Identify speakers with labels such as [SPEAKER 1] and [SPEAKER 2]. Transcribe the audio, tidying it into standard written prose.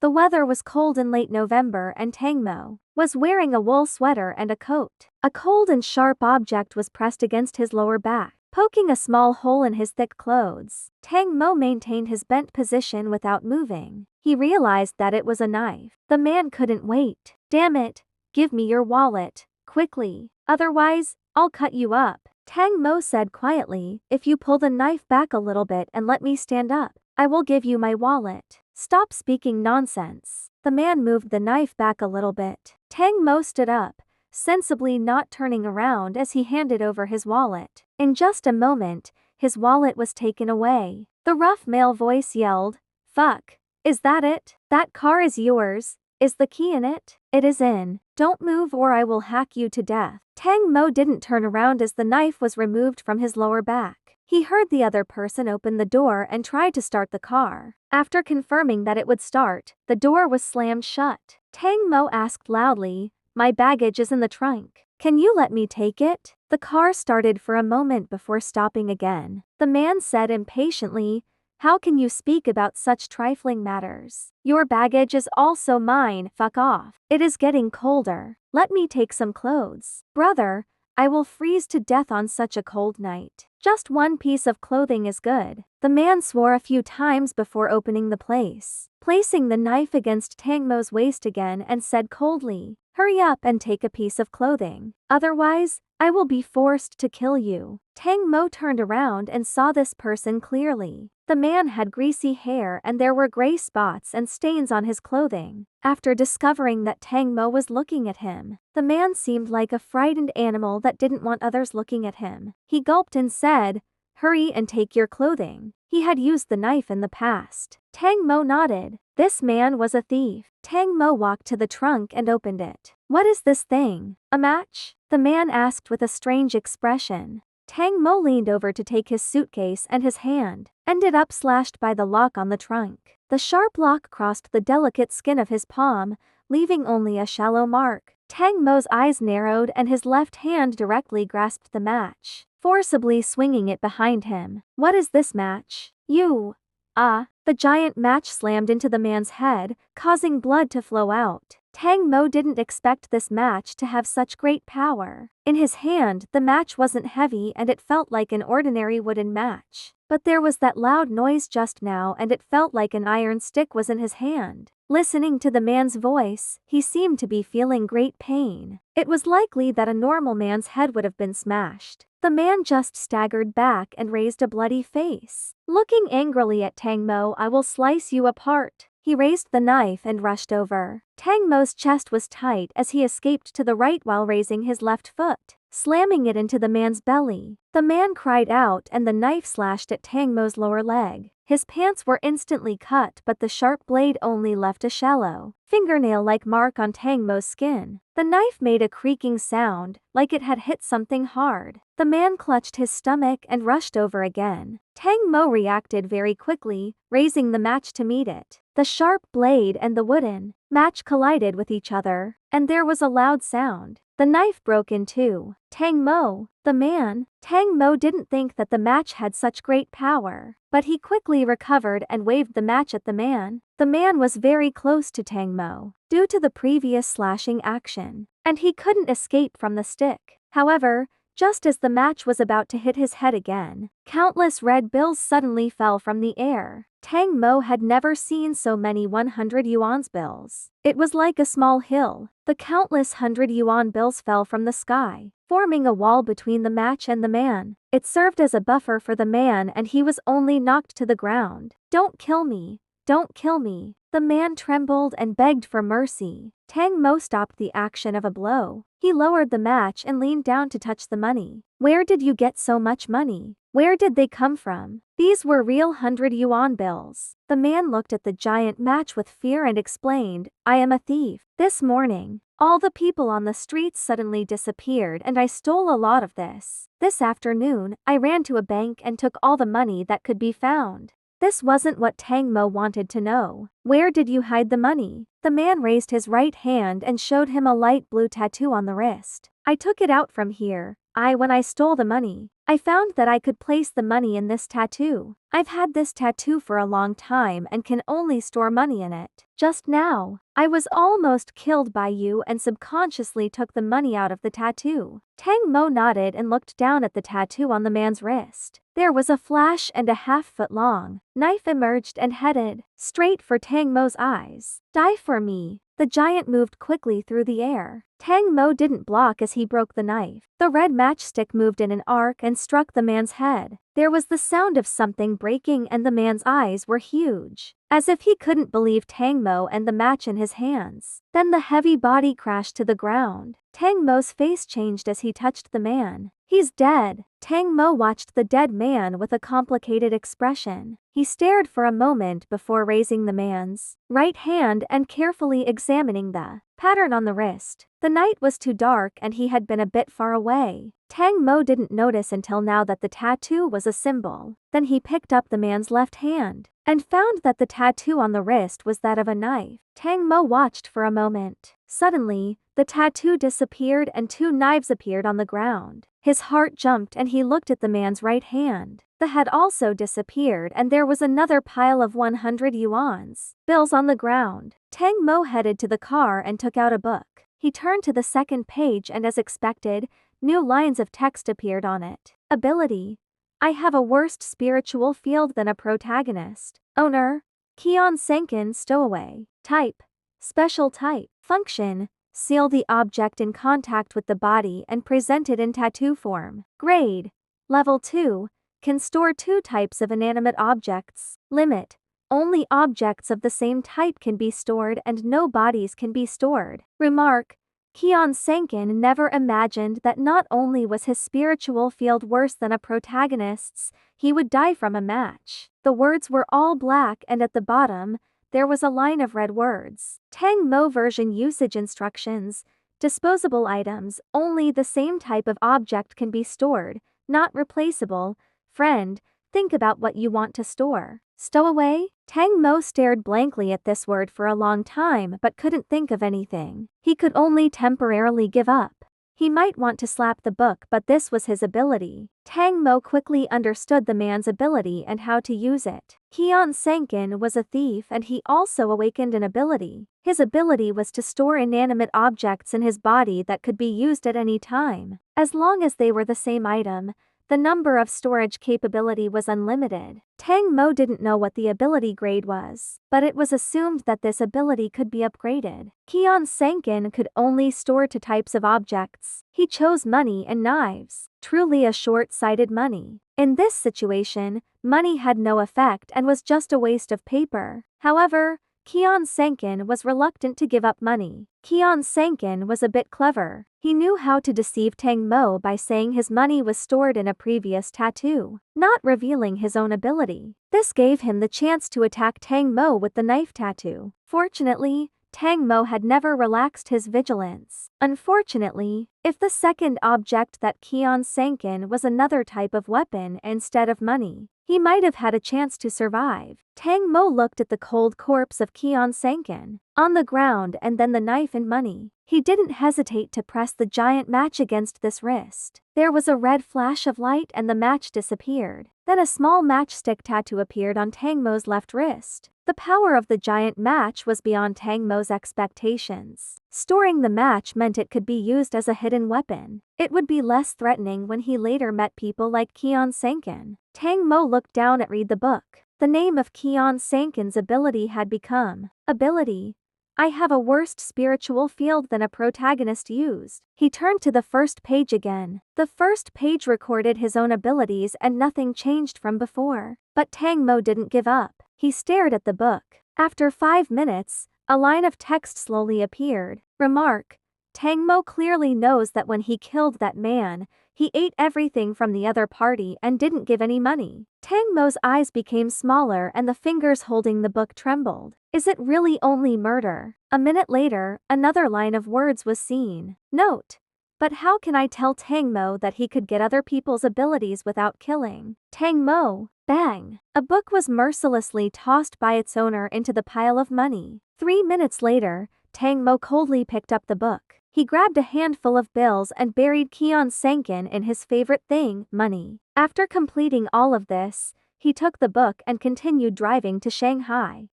[SPEAKER 1] The weather was cold in late November and Tang Mo was wearing a wool sweater and a coat. A cold and sharp object was pressed against his lower back, poking a small hole in his thick clothes. Tang Mo maintained his bent position without moving. He realized that it was a knife. The man couldn't wait. "Damn it, give me your wallet, quickly. Otherwise, I'll cut you up," Tang Mo said quietly. "If you pull the knife back a little bit and let me stand up, I will give you my wallet." "Stop speaking nonsense." The man moved the knife back a little bit. Tang Mo stood up, sensibly not turning around as he handed over his wallet. In just a moment, his wallet was taken away. The rough male voice yelled, "Fuck, is that it? That car is yours. Is the key in it?" "It is in. Don't move or I will hack you to death." Tang Mo didn't turn around as the knife was removed from his lower back. He heard the other person open the door and tried to start the car. After confirming that it would start, the door was slammed shut. Tang Mo asked loudly, "My baggage is in the trunk. Can you let me take it?" The car started for a moment before stopping again. The man said impatiently, "How can you speak about such trifling matters? Your baggage is also mine. Fuck off. It is getting colder. Let me take some clothes." "Brother, I will freeze to death on such a cold night. Just one piece of clothing is good." The man swore a few times before opening the place, placing the knife against Tang Mo's waist again and said coldly, "Hurry up and take a piece of clothing. Otherwise, I will be forced to kill you." Tang Mo turned around and saw this person clearly. The man had greasy hair and there were gray spots and stains on his clothing. After discovering that Tang Mo was looking at him, the man seemed like a frightened animal that didn't want others looking at him. He gulped and said, "Hurry and take your clothing." He had used the knife in the past. Tang Mo nodded. This man was a thief. Tang Mo walked to the trunk and opened it. "What is this thing? A match?" the man asked with a strange expression. Tang Mo leaned over to take his suitcase and his hand ended up slashed by the lock on the trunk. The sharp lock crossed the delicate skin of his palm, leaving only a shallow mark. Tang Mo's eyes narrowed and his left hand directly grasped the match, forcibly swinging it behind him. "What is this match? You, the giant match slammed into the man's head, causing blood to flow out. Tang Mo didn't expect this match to have such great power. In his hand, the match wasn't heavy and it felt like an ordinary wooden match. But there was that loud noise just now and it felt like an iron stick was in his hand. Listening to the man's voice, he seemed to be feeling great pain. It was likely that a normal man's head would have been smashed. The man just staggered back and raised a bloody face. Looking angrily at Tang Mo, "I will slice you apart." He raised the knife and rushed over. Tang Mo's chest was tight as he escaped to the right while raising his left foot, slamming it into the man's belly. The man cried out and the knife slashed at Tang Mo's lower leg. His pants were instantly cut but the sharp blade only left a shallow, fingernail-like mark on Tang Mo's skin. The knife made a creaking sound, like it had hit something hard. The man clutched his stomach and rushed over again. Tang Mo reacted very quickly, raising the match to meet it. The sharp blade and the wooden match collided with each other, and there was a loud sound. The knife broke in two. Tang Mo didn't think that the match had such great power, but he quickly recovered and waved the match at the man. The man was very close to Tang Mo, due to the previous slashing action, and he couldn't escape from the stick. However, just as the match was about to hit his head again, countless red bills suddenly fell from the air. Tang Mo had never seen so many 100 yuan bills. It was like a small hill. The countless 100 yuan bills fell from the sky, forming a wall between the match and the man. It served as a buffer for the man and he was only knocked to the ground. "Don't kill me. Don't kill me." The man trembled and begged for mercy. Tang Mo stopped the action of a blow. He lowered the match and leaned down to touch the money. "Where did you get so much money? Where did they come from?" These were real 100 yuan bills. The man looked at the giant match with fear and explained, "I am a thief. This morning, all the people on the streets suddenly disappeared and I stole a lot of this. This afternoon, I ran to a bank and took all the money that could be found." This wasn't what Tang Mo wanted to know. "Where did you hide the money?" The man raised his right hand and showed him a light blue tattoo on the wrist. "I took it out from here. When I stole the money, I found that I could place the money in this tattoo. I've had this tattoo for a long time and can only store money in it. Just now, I was almost killed by you and subconsciously took the money out of the tattoo. Tang Mo nodded and looked down at the tattoo on the man's wrist. There was a flash and a half-foot-long knife emerged and headed straight for Tang Mo's eyes. Die for me. The giant moved quickly through the air. Tang Mo didn't block as he broke the knife. The red matchstick moved in an arc and struck the man's head. There was the sound of something breaking and the man's eyes were huge, as if he couldn't believe Tang Mo and the match in his hands. Then the heavy body crashed to the ground. Tang Mo's face changed as he touched the man. He's dead. Tang Mo watched the dead man with a complicated expression. He stared for a moment before raising the man's right hand and carefully examining the pattern on the wrist. The night was too dark and he had been a bit far away. Tang Mo didn't notice until now that the tattoo was a symbol. Then he picked up the man's left hand and found that the tattoo on the wrist was that of a knife. Tang Mo watched for a moment. Suddenly, the tattoo disappeared and two knives appeared on the ground. His heart jumped and he looked at the man's right hand. The head also disappeared and there was another pile of 100 yuans bills on the ground. Tang Mo headed to the car and took out a book. He turned to the second page and as expected, new lines of text appeared on it. Ability: I have a worse spiritual field than a protagonist. Owner: Keon Senkin Stowaway. Type: Special type. Function: seal the object in contact with the body and present it in tattoo form. Grade: Level 2, can store 2 types of inanimate objects. Limit: only objects of the same type can be stored and no bodies can be stored. Remark: Keon Senkin never imagined that not only was his spiritual field worse than a protagonist's, he would die from a match. The words were all black and at the bottom, there was a line of red words. Tang Mo version usage instructions: disposable items, only the same type of object can be stored, not replaceable. Friend, think about what you want to store. Stowaway? Tang Mo stared blankly at this word for a long time but couldn't think of anything. He could only temporarily give up. He might want to slap the book but this was his ability. Tang Mo quickly understood the man's ability and how to use it. Keon Senkin was a thief and he also awakened an ability. His ability was to store inanimate objects in his body that could be used at any time. As long as they were the same item, the number of storage capability was unlimited. Tang Mo didn't know what the ability grade was, but it was assumed that this ability could be upgraded. Keon Senkin could only store 2 types of objects. He chose money and knives. Truly a short-sighted money. In this situation, money had no effect and was just a waste of paper. However, Keon Senkin was reluctant to give up money. Keon Senkin was a bit clever. He knew how to deceive Tang Mo by saying his money was stored in a previous tattoo, not revealing his own ability. This gave him the chance to attack Tang Mo with the knife tattoo. Fortunately, Tang Mo had never relaxed his vigilance. Unfortunately, if the second object that Keon Senkin was another type of weapon instead of money, he might have had a chance to survive. Tang Mo looked at the cold corpse of Keon Senkin on the ground and then the knife and money. He didn't hesitate to press the giant match against this wrist. There was a red flash of light and the match disappeared. Then a small matchstick tattoo appeared on Tang Mo's left wrist. The power of the giant match was beyond Tang Mo's expectations. Storing the match meant it could be used as a hidden weapon. It would be less threatening when he later met people like Keon Senkin. Tang Mo looked down at read the book. The name of Keon Senkin's ability had become Ability: I have a worse spiritual field than a protagonist used. He turned to the first page again. The first page recorded his own abilities and nothing changed from before. But Tang Mo didn't give up. He stared at the book. After 5 minutes, a line of text slowly appeared. Remark: Tang Mo clearly knows that when he killed that man, he ate everything from the other party and didn't give any money. Tang Mo's eyes became smaller and the fingers holding the book trembled. Is it really only murder? A minute later, another line of words was seen. Note: but how can I tell Tang Mo that he could get other people's abilities without killing Tang Mo? Bang! A book was mercilessly tossed by its owner into the pile of money. 3 minutes later, Tang Mo coldly picked up the book. He grabbed a handful of bills and buried Keon Sankin in his favorite thing, money. After completing all of this, he took the book and continued driving to Shanghai.